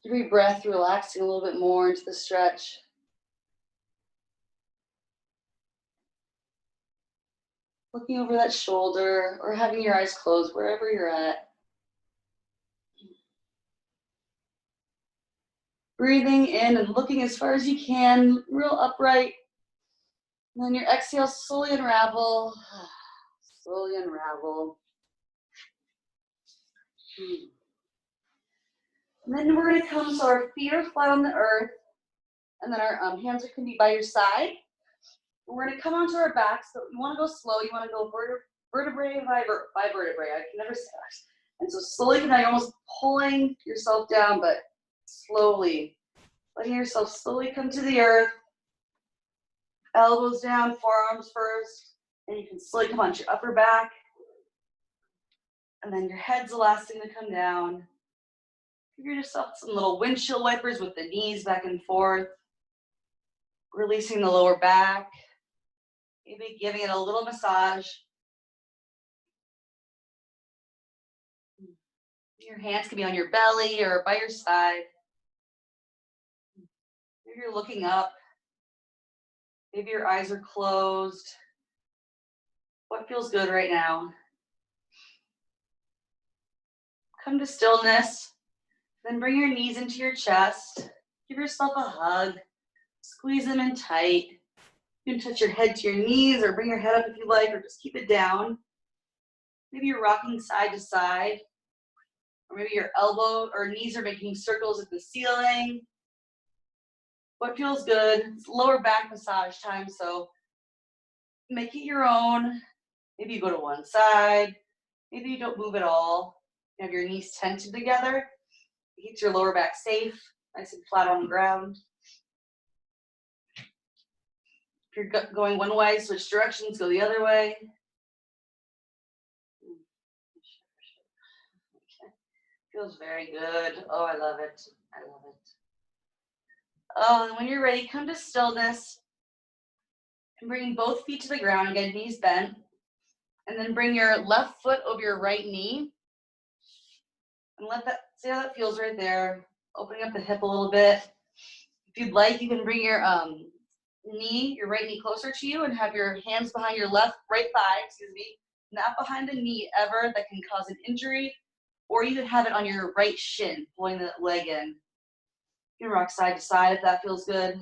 Every breath, relaxing a little bit more into the stretch. Looking over that shoulder or having your eyes closed wherever you're at. Breathing in and looking as far as you can, real upright. And then your exhale, slowly unravel. Slowly unravel. And then we're gonna come so our feet are flat on the earth. And then our hands can be by your side. We're gonna come onto our backs. So you wanna go slow. You wanna go vertebrae by vertebrae. I can never say that. And so slowly, now you're almost pulling yourself down, but slowly. Letting yourself slowly come to the earth. Elbows down, forearms first. And you can slowly come onto your upper back. And then your head's the last thing to come down. Give yourself some little windshield wipers with the knees back and forth. Releasing the lower back. Maybe giving it a little massage. Your hands can be on your belly or by your side. Maybe you're looking up. Maybe your eyes are closed. What feels good right now? Come to stillness. Then bring your knees into your chest. Give yourself a hug. Squeeze them in tight. You can touch your head to your knees or bring your head up if you like, or just keep it down. Maybe you're rocking side to side. Or maybe your elbow or knees are making circles at the ceiling. What feels good? It's lower back massage time, so make it your own. Maybe you go to one side. Maybe you don't move at all. You have your knees tented together. It keeps your lower back safe, nice and flat on the ground. If you're going one way, switch directions, go the other way. Okay. Feels very good. Oh, I love it. I love it. Oh, and when you're ready, come to stillness. And bring both feet to the ground. Again, knees bent. And then bring your left foot over your right knee. And let that, see how that feels right there. Opening up the hip a little bit. If you'd like, you can bring your right knee closer to you and have your hands behind your right thigh, not behind the knee ever. That can cause an injury. Or you could have it on your right shin, pulling the leg in. You can rock side to side if that feels good.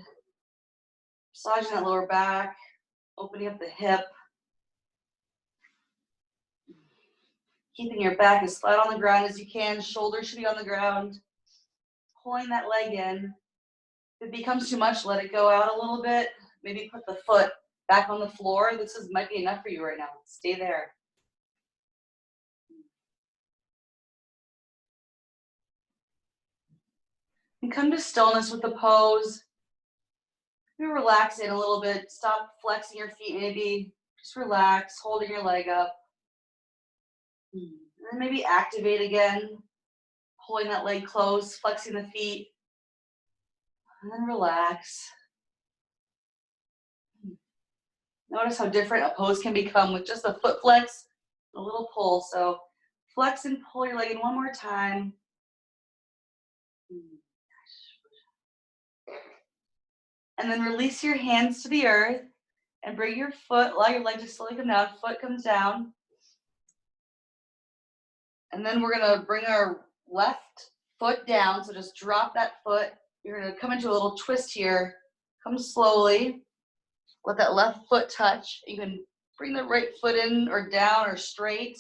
Massaging that lower back, opening up the hip. Keeping your back as flat on the ground as you can. Shoulders should be on the ground. Pulling that leg in. If it becomes too much, let it go out a little bit. Maybe put the foot back on the floor. Might be enough for you right now. Stay there. And come to stillness with the pose. Maybe relax in a little bit. Stop flexing your feet maybe. Just relax, holding your leg up. And then maybe activate again. Pulling that leg close, flexing the feet. And then relax. Notice how different a pose can become with just a foot flex, a little pull. So flex and pull your leg in one more time. And then release your hands to the earth and bring your foot, allow your leg to slowly come down. Foot comes down. And then we're gonna bring our left foot down. So just drop that foot. You're gonna come into a little twist here. Come slowly. Let that left foot touch. You can bring the right foot in or down or straight.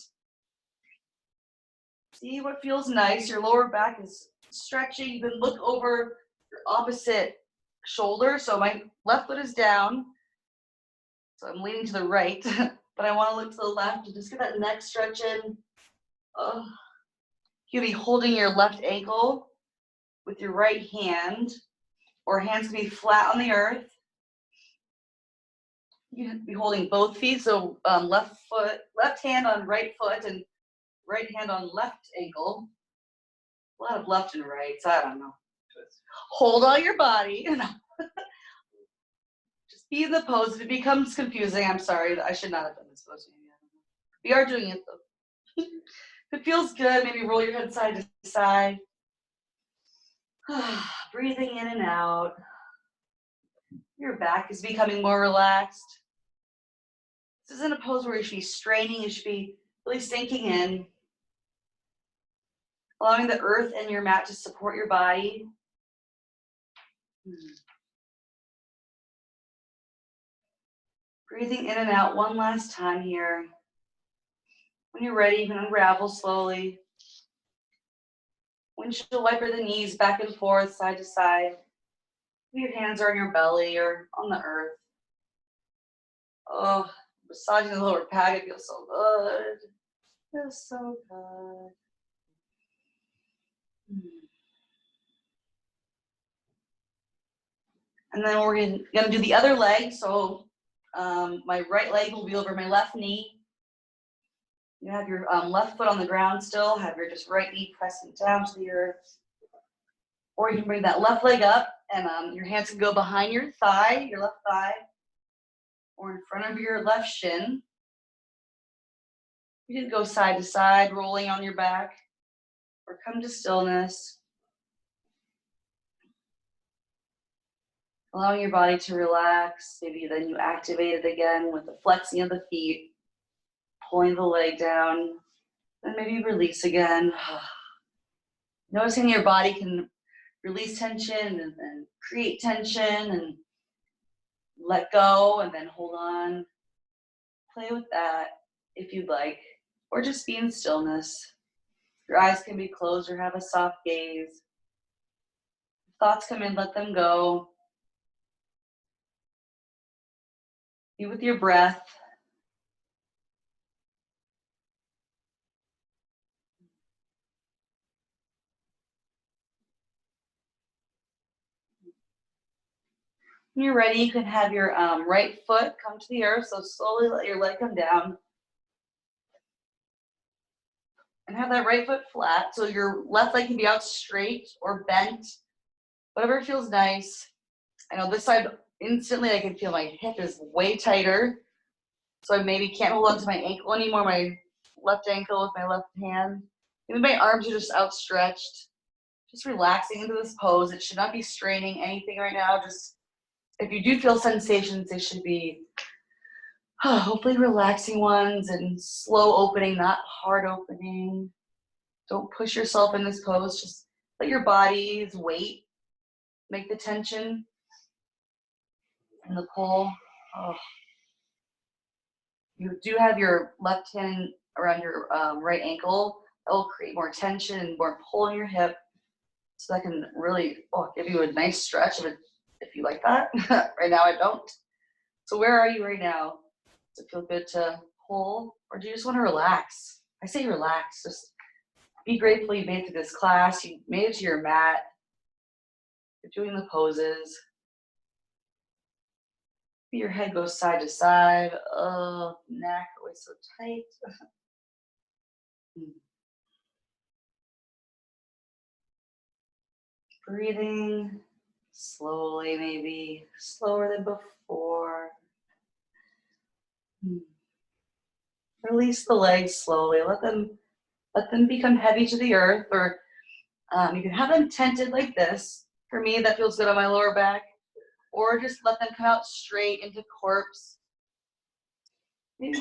See what feels nice. Your lower back is stretching. You can look over your opposite shoulder. So my left foot is down. So I'm leaning to the right, but I want to look to the left and just get that neck stretch in. You'll be holding your left ankle with your right hand, or hands can be flat on the earth. You can be holding both feet, so left hand on right foot and right hand on left ankle. A lot of left and right, so I don't know. Hold all your body. Just be in the pose. If it becomes confusing, I'm sorry. I should not have done this pose. We are doing it though. If it feels good, maybe roll your head side to side. Breathing in and out. Your back is becoming more relaxed. This isn't a pose where you should be straining, you should be really sinking in. Allowing the earth and your mat to support your body. Breathing in and out one last time here. When you're ready, you can unravel slowly. Windshield wiper the knees back and forth, side to side. Your hands are on your belly or on the earth. Oh, massaging the lower back, it feels so good. Feels so good. And then we're gonna do the other leg. So my right leg will be over my left knee. You have your left foot on the ground still, have your just right knee pressing down to the earth. Or you can bring that left leg up and your hands can go behind your thigh, your left thigh, or in front of your left shin. You can go side to side, rolling on your back, or come to stillness. Allowing your body to relax. Maybe then you activate it again with the flexing of the feet, pulling the leg down, then maybe release again. Noticing your body can release tension and then create tension and let go and then hold on. Play with that if you'd like, or just be in stillness. Your eyes can be closed or have a soft gaze. If thoughts come in, let them go. Be with your breath. When you're ready, you can have your right foot come to the earth. So slowly let your leg come down. And have that right foot flat. So your left leg can be out straight or bent. Whatever feels nice. I know this side, instantly I can feel my hip is way tighter. So I maybe can't hold on to my ankle anymore, my left ankle with my left hand. Maybe my arms are just outstretched. Just relaxing into this pose. It should not be straining anything right now. Just if you do feel sensations, they should be hopefully relaxing ones and slow opening, not hard opening. Don't push yourself in this pose. Just let your body's weight make the tension and the pull. Oh. You do have your left hand around your right ankle. That will create more tension and more pull in your hip. So that can really give you a nice stretch if you like that. Right now I don't. So where are you right now? Does it feel good to pull, or do you just want to relax? I say relax. Just be grateful you made it to this class. You made it to your mat. You're doing the poses. Your head goes side to side. Oh, neck always so tight. Breathing slowly, maybe slower than before. Release the legs slowly. Let them become heavy to the earth, or you can have them tented like this. For me, that feels good on my lower back. Or just let them come out straight into corpse. Maybe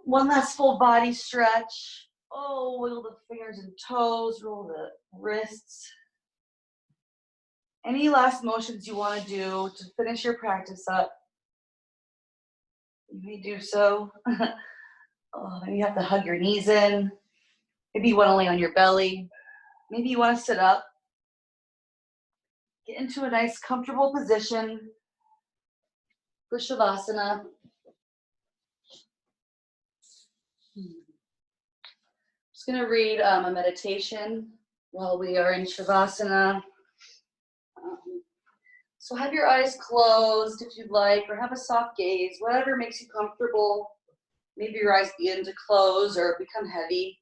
one last full body stretch. Oh, wiggle the fingers and toes, roll the wrists. Any last motions you want to do to finish your practice up, you may do so. Maybe you have to hug your knees in. Maybe you want to lay on your belly. Maybe you want to sit up. Get into a nice, comfortable position for Shavasana. Just going to read a meditation while we are in Shavasana. So have your eyes closed if you'd like, or have a soft gaze, whatever makes you comfortable. Maybe your eyes begin to close or become heavy.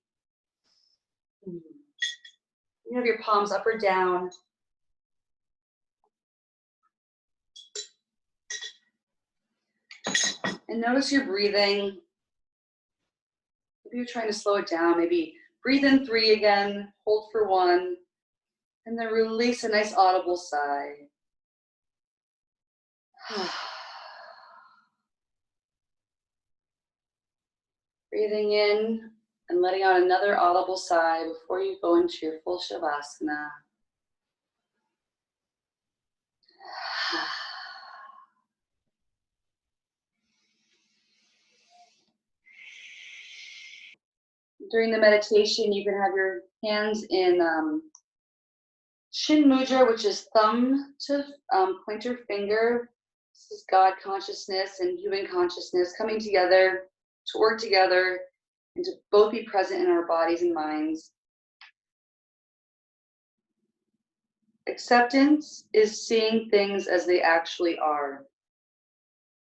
You have your palms up or down. And notice your breathing. Maybe you're trying to slow it down. Maybe breathe in 3 again, hold for 1, and then release a nice audible sigh. Breathing in and letting out another audible sigh before you go into your full Shavasana. During the meditation, you can have your hands in Shin Mudra, which is thumb to pointer finger. This is God consciousness and human consciousness coming together to work together and to both be present in our bodies and minds. Acceptance is seeing things as they actually are.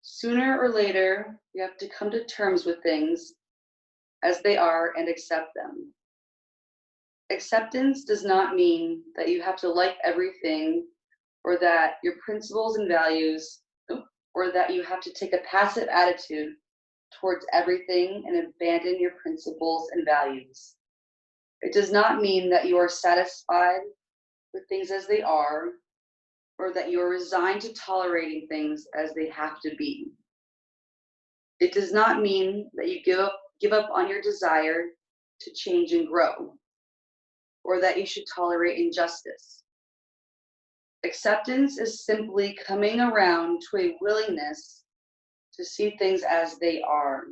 Sooner or later, you have to come to terms with things as they are and accept them. Acceptance does not mean that you have to like everything or that your principles and values, or that you have to take a passive attitude towards everything and abandon your principles and values. It does not mean that you are satisfied with things as they are, or that you are resigned to tolerating things as they have to be. It does not mean that you give up on your desire to change and grow, or that you should tolerate injustice. Acceptance is simply coming around to a willingness to see things as they are.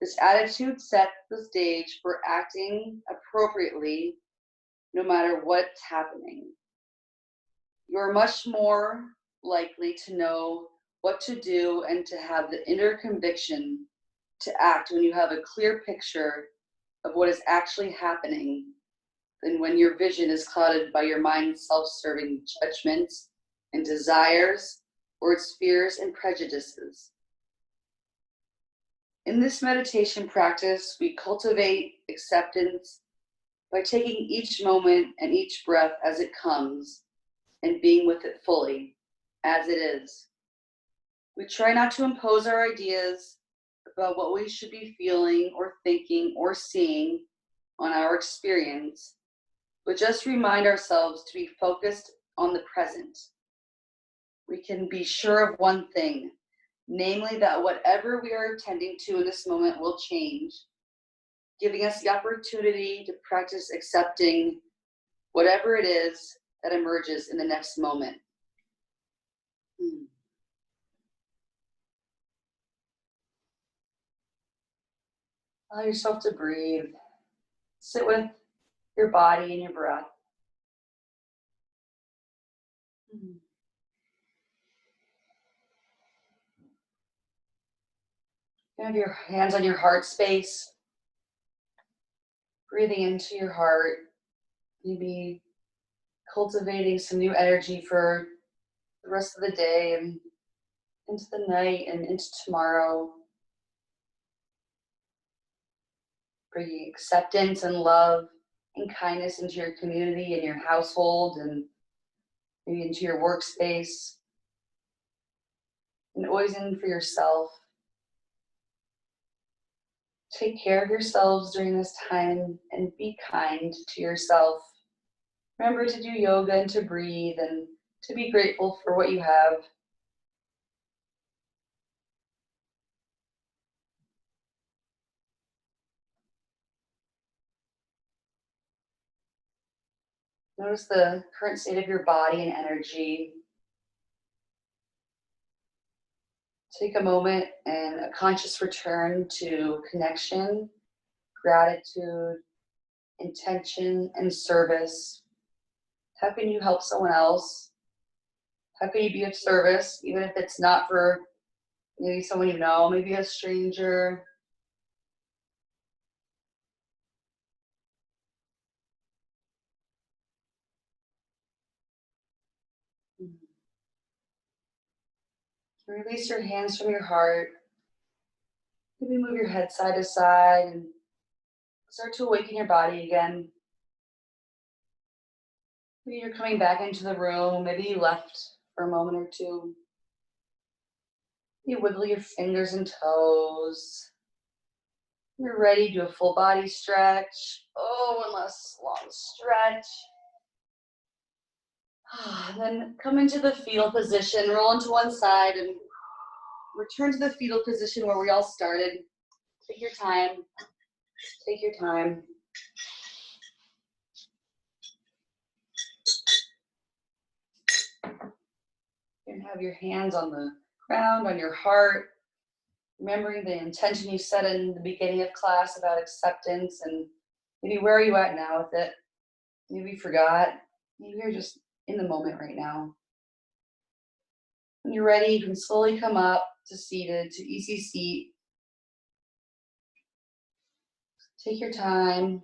This attitude sets the stage for acting appropriately no matter what's happening. You're much more likely to know what to do and to have the inner conviction to act when you have a clear picture of what is actually happening than when your vision is clouded by your mind's self-serving judgments and desires or its fears and prejudices. In this meditation practice, we cultivate acceptance by taking each moment and each breath as it comes and being with it fully, as it is. We try not to impose our ideas about what we should be feeling or thinking or seeing on our experience, but just remind ourselves to be focused on the present. We can be sure of one thing, namely that whatever we are attending to in this moment will change, giving us the opportunity to practice accepting whatever it is that emerges in the next moment. Allow yourself to breathe. Sit with your body and your breath. You have your hands on your heart space, breathing into your heart, maybe cultivating some new energy for the rest of the day and into the night and into tomorrow. Bringing acceptance and love and kindness into your community and your household and maybe into your workspace. And always in for yourself. Take care of yourselves during this time and be kind to yourself. Remember to do yoga and to breathe and to be grateful for what you have. Notice the current state of your body and energy. Take a moment and a conscious return to connection, gratitude, intention, and service. How can you help someone else? How can you be of service, even if it's not for maybe someone you know, maybe a stranger? Release your hands from your heart. Maybe move your head side to side and start to awaken your body again. Maybe you're coming back into the room. Maybe you left for a moment or two. You wiggle your fingers and toes. You're ready, do a full body stretch. Oh, one last long stretch. Then come into the fetal position, roll into one side and return to the fetal position where we all started. Take your time. Take your time. You can have your hands on the ground, on your heart, remembering the intention you set in the beginning of class about acceptance, and maybe where are you at now with it? Maybe you forgot. Maybe you're just in the moment right now. When you're ready, you can slowly come up to seated, to easy seat. Take your time.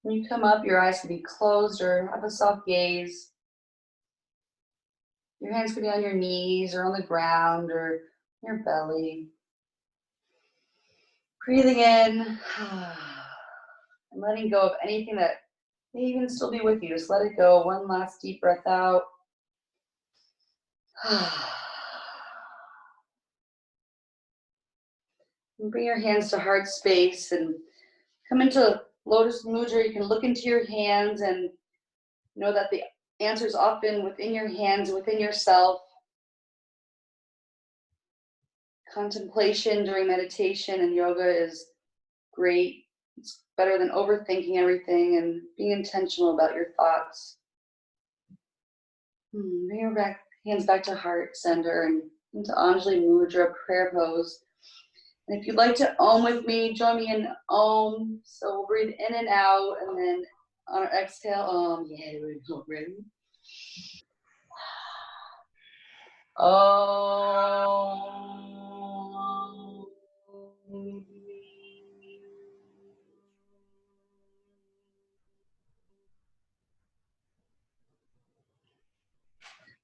When you come up, your eyes can be closed or have a soft gaze. Your hands can be on your knees or on the ground or your belly. Breathing in and letting go of anything that may even still be with you. Just let it go. One last deep breath out. And bring your hands to heart space and come into Lotus Mudra. You can look into your hands and know that the answer is often within your hands, within yourself. Contemplation during meditation and yoga is great. It's better than overthinking everything and being intentional about your thoughts. Bring your hands back to heart center and into Anjali Mudra, prayer pose. And if you'd like to Om with me, join me in Om. So we'll breathe in and out, and then on our exhale, Om. Yeah, ready? Om.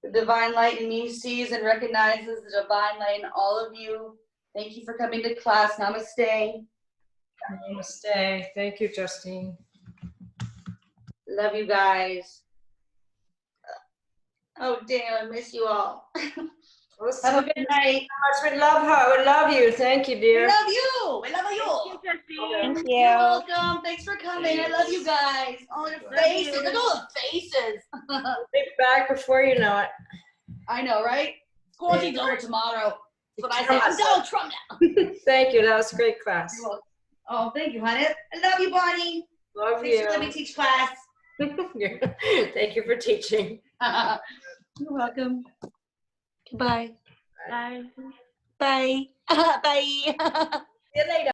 The divine light in me sees and recognizes the divine light in all of you. Thank you for coming to class. Namaste. Namaste. Thank you, Justine. Love you guys. Oh, damn, I miss you all. Have a good night. We love her. We love you. Thank you, We dear. love you. We love you. Thank you. You're welcome. Thanks for coming. I love you guys. Oh, your faces. Look at all the faces. Be back before you know it. I know, right? Quarantine's over tomorrow. That's what I say. I'm Donald Trump now. Thank you. That was a great class. You're welcome. Oh, thank you, honey. I love you, Bonnie. Love Thanks you. for letting me teach class. Thank you for teaching. You're welcome. Goodbye. Bye. Bye. Bye. See you later.